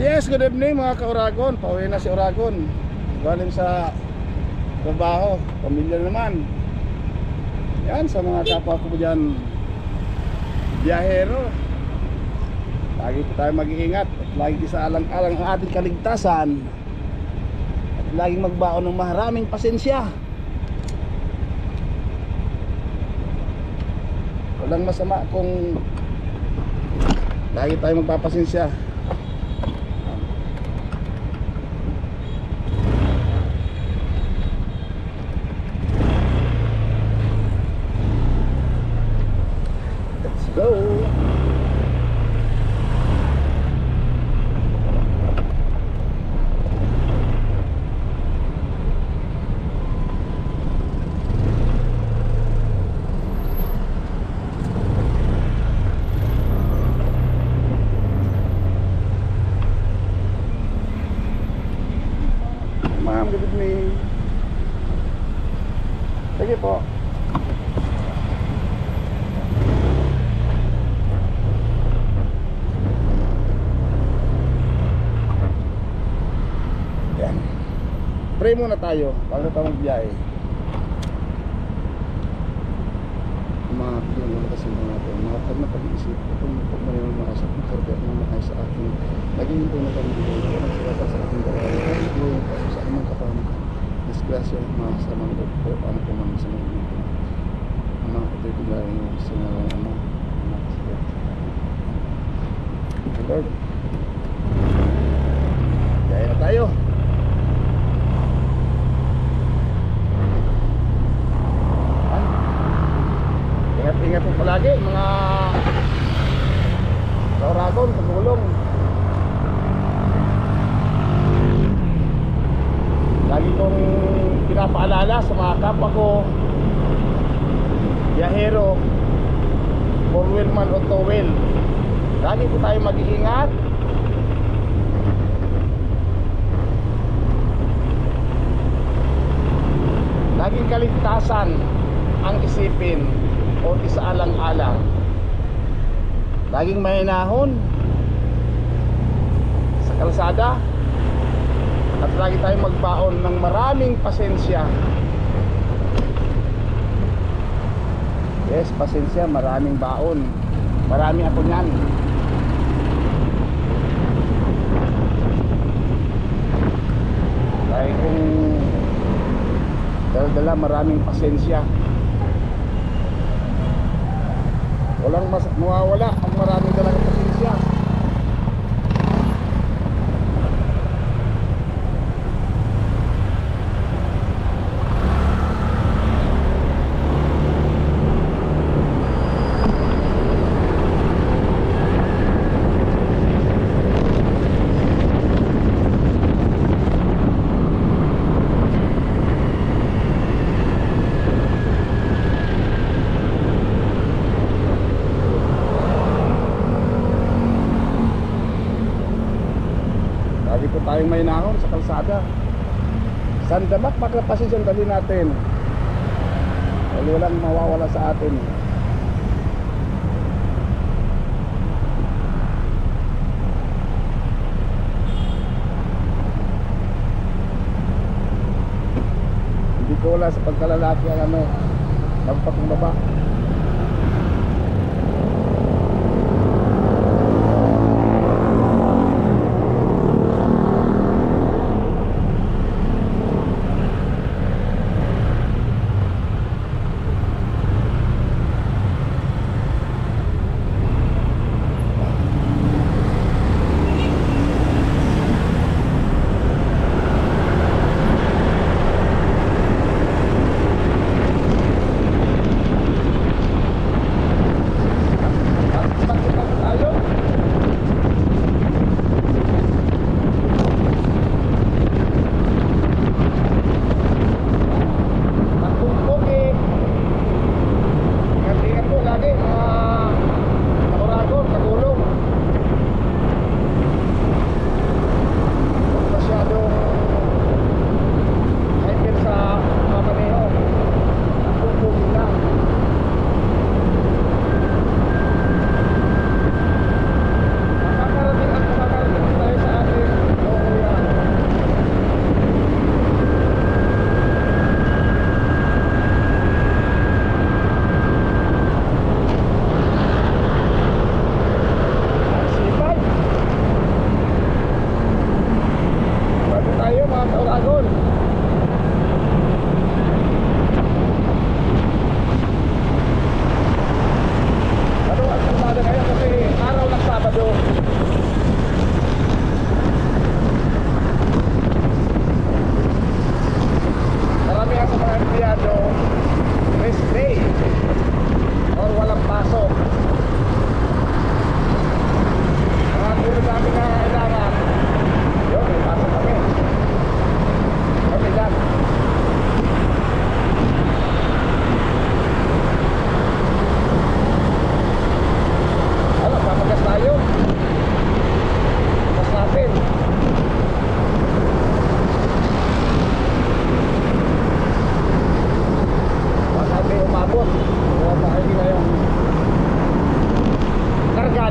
Yes, good evening mga ka-Oragon. Pauwi na si Oragon. Galing sa trabaho, pamilya naman. Yan, sa mga kapwa ko dyan, biyahero. Lagi po tayo mag-iingat at lagi sa alang-alang ang ating kaligtasan. At laging magbaon ng maraming pasensya. Walang masama kung lagi tayo magpapasensya. Let's go. Ma'am, good evening. Sige po. Yan. Pray muna tayo bago tayo magbiyahe. Mga pinag kasi natin, mga pag na pag-iisip, itong pagmanilang mga sa pagkarga at mga sa akin, naging ito na kami dito, nagsirata sa aking bayan, ito sa amang kapamang disgrasya, mga samang po, ano po man sa mga dito. Ang mga ito'y biglaring sa mga ama, mga kasirata. Lord, gaya na tayo. Ingat po palagi mga ka-Oragon, tumulong. Lagi kong pinapaalala sa mga kapwa ko, biyahero, four-wheel man o two-wheel, lagi po tayo mag-iingat. Laging kaligtasan ang isipin o isaalang-alang. Laging mahinahon sa kalsada at lagi tayong magbaon ng maraming pasensya. Yes, pasensya, maraming baon. Marami ako niyan. Lagi kong dala maraming pasensya. Walang mawawala ang maraming dalang pasensya. Lagi po tayong may nahon sa kalsada. Sandamak, pagkapasin sandali natin. Walang mawawala sa atin. Hindi ko wala sa pagkalalaki ang ano, magpakumbaba.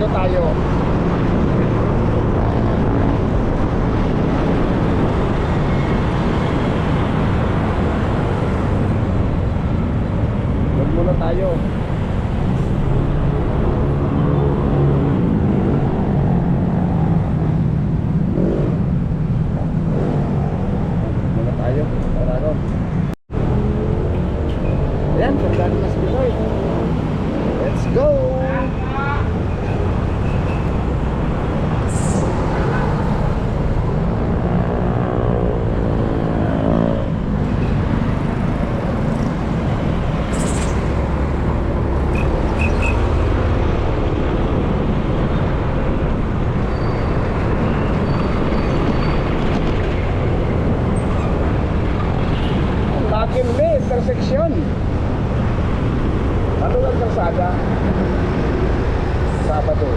sigurado tayo. Huwag muna tayo. Muna tayo. Sigurado. Ayan, pagdaan na si Pinoy. Let's go! Bakit may intersection? Ano ang kalsada? Sabado.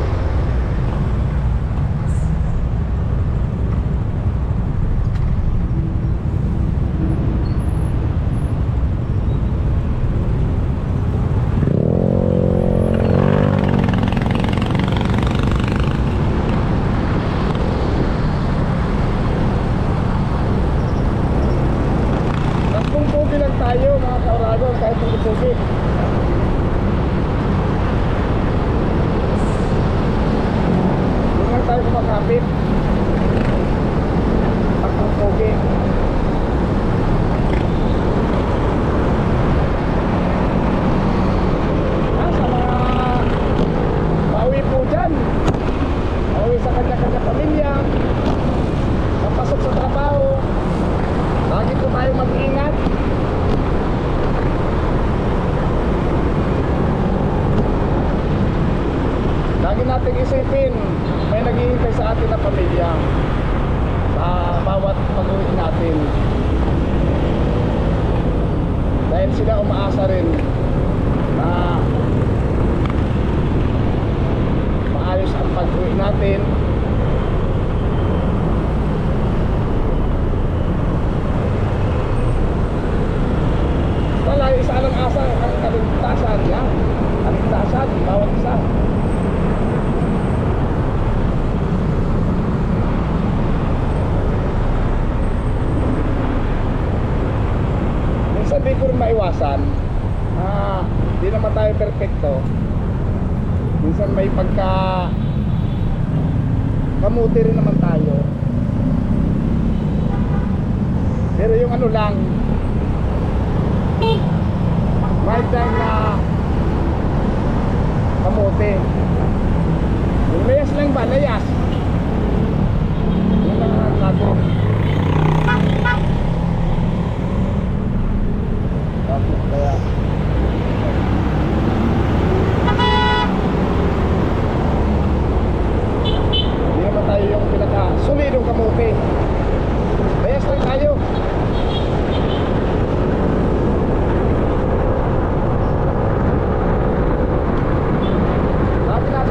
Tatlong pugi lang tayo mga kauragon, kahit pugi-pugi. Doon lang tayo kumakapit. Tatlong pugi. Sa mga pauwi po dyan, pauwi sa kanya-kanya pamilya, papasok sa trabaho, lagi po tayo mag-ingat. Lagi natin isipin, may naghihintay sa atin na pamilya sa bawat pag-uwi natin. Dahil sila umaasa rin na maayos ang pag-uwi natin. Wala, isa lang asa ang kaligtasan yan. Kaligtasan, bawat isa. Minsan di ko rin maiwasan. Di naman tayo perfecto. Minsan may pagka kamuti rin naman tayo. Pero yung ano lang, may time na kamote. Yung layas lang ba? Layas. Yung lang natin. Tapos kaya hindi naman tayo yung pinaka-solidong kamote. Layas lang tayo. Lagi natin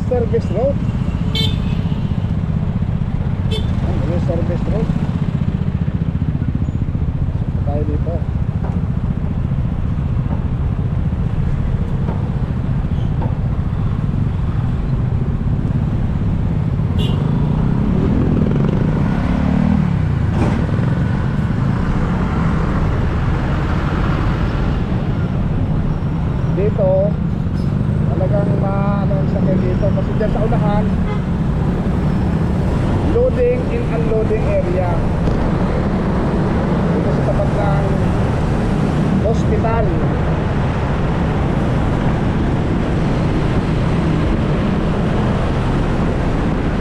service road. Yung service road. So, tayo dito. Dito talagang ano ang sakit dito kasi dyan sa unahan loading and unloading area dito sa tapat ng hospital.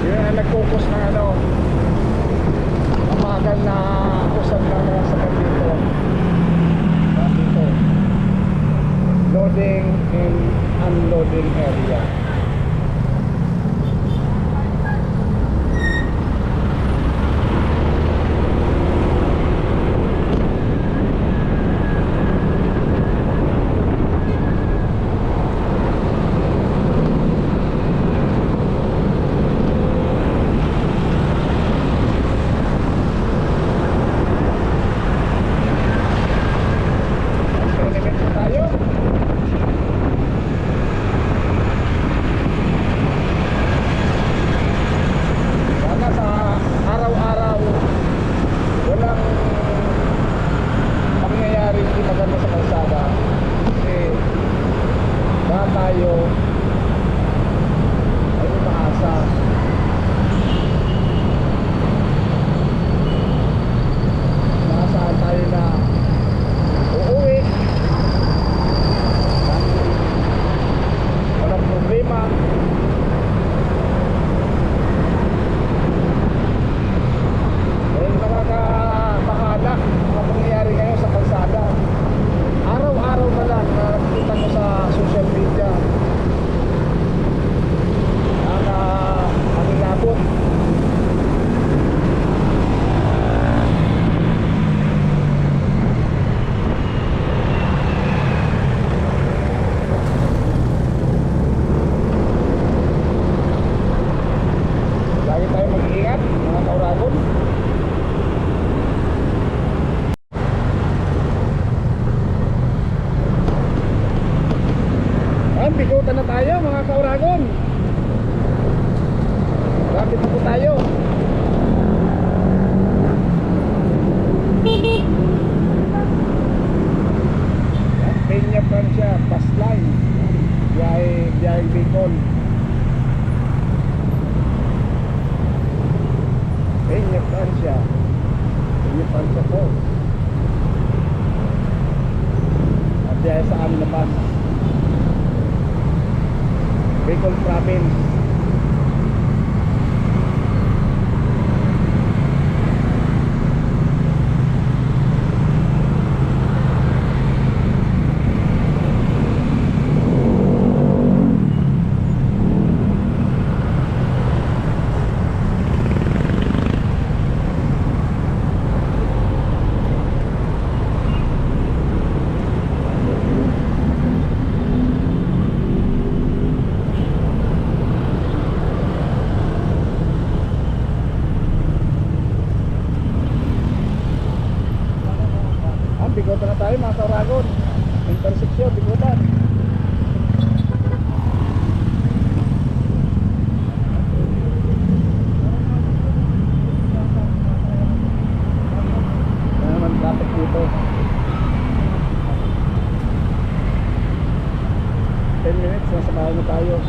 Yun ang nag-focus ng ano amagan na kusag ng mga sakit dito. Dito loading and unloading area. Tayo ay umaasa naasahan tayo na uuwi walang problema. Dahil nakakabahala ang pangyayari ngayon sa kalsada. Araw-araw na lang na nakikita ko sa social media ang inabot. Lagi tayo mag-iingat mga kauragon. Bigutan na tayo mga kauragon. Rapid na po tayo. Peña Francia bus line biyahe Bicol. Peña Francia po at biyahe sa amin na bus Bicol Province. Bigutan na tayo mga kauragon. Intersection, bigutan. Ano naman traffic dito. 10 minutes, nasa bahay na tayo.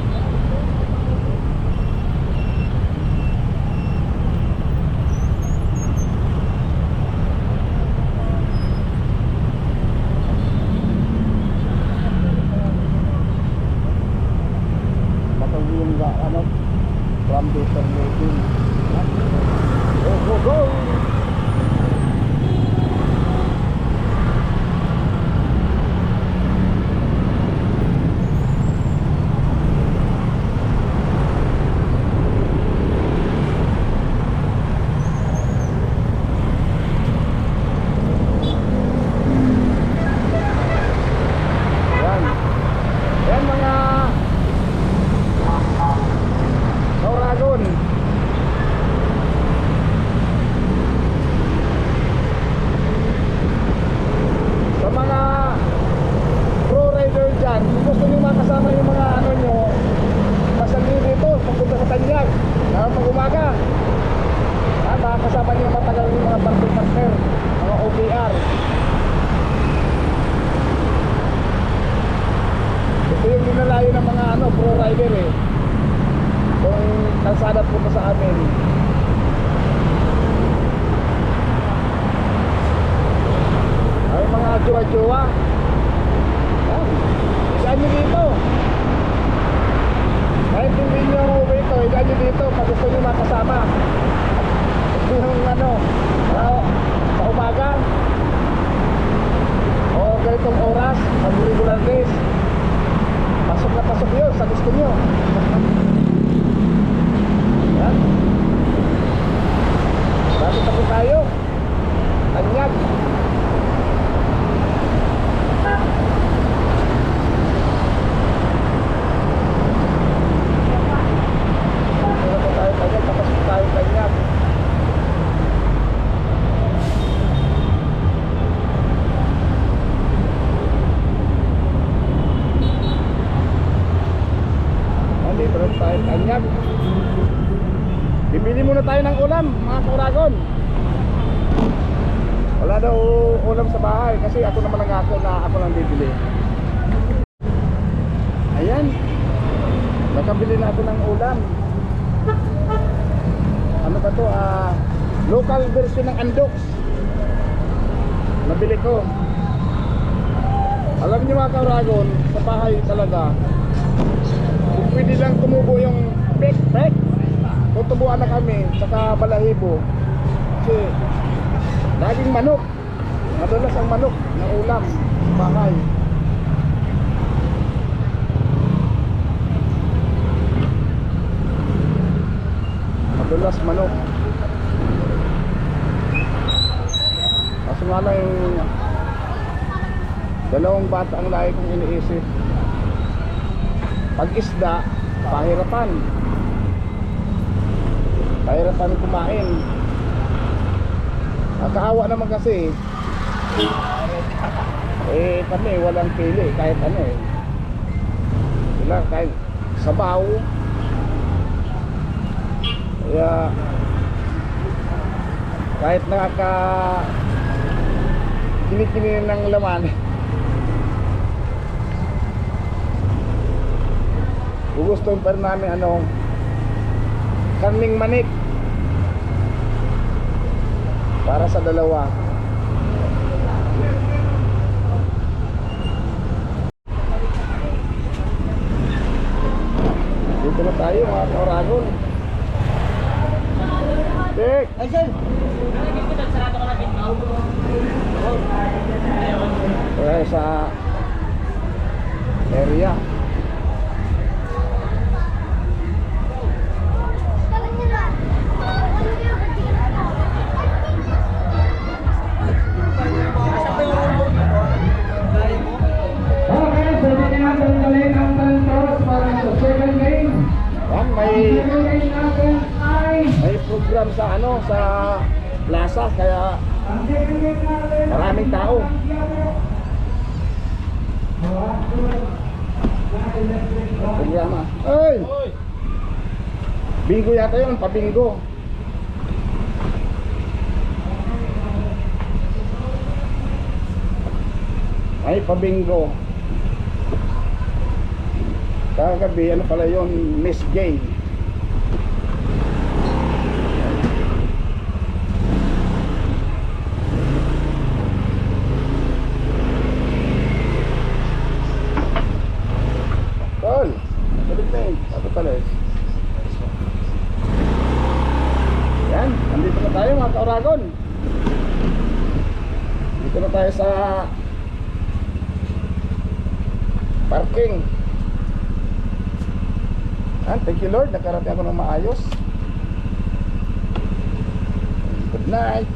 From Duterte Loading. Go, go, go! Yan mga Kung kalsada po sa amin. Ay mga jowa-jowa. Yan. Isaan nyo dito. Kahit hindi nyo ito, isaan nyo dito pag gusto nyo makasama. Yung ano, sa umaga o ganitong oras, pag regular days, pasok na pasok yun sa gusto nyo. Yan. Dati tapo tayo. Tanyag. Bibili muna tayo ng ulam, mga kauragon. Wala daw ulam sa bahay kasi ako naman ang ako na ako lang bibili. Ayan. Nakabili na ako ng ulam. Ano ba to? Local version ng Andox. Nabili ko. Alam niyo mga kauragon, sa bahay talaga kung pwede lang tumubo yung pek. Tutubuan na kami, saka balahibo. Kasi laging manok. Madalas ang manok na ulam sa bahay. Madalas manok. Kaso nga lang yung dalawang bata ang lagi kong iniisip. Pag isda, pahirapan kumain. Ang kahawa naman kasi kami walang pili kahit ano sila kahit sabaw. Kaya kahit nakaka kinikinin ng laman gugustuhin pa rin namin karning manik para sa dalawa. Dito na tayo mga kauragon. Tek! Ay, sir! Sarado ka na pinto. Kaya sa area. May program sa sa plaza kaya maraming tao. Programa. Ay! Bingo yata yun, pabingo. Ay, pabingo. Kagabi, ano pala yun, Miss Gay. Tol, balik na yun. Sabi pala eh. Yan, nandito na tayo mga kauragon. Dito na tayo sa parking. Thank you Lord, nakarating ako ng maayos. Good night.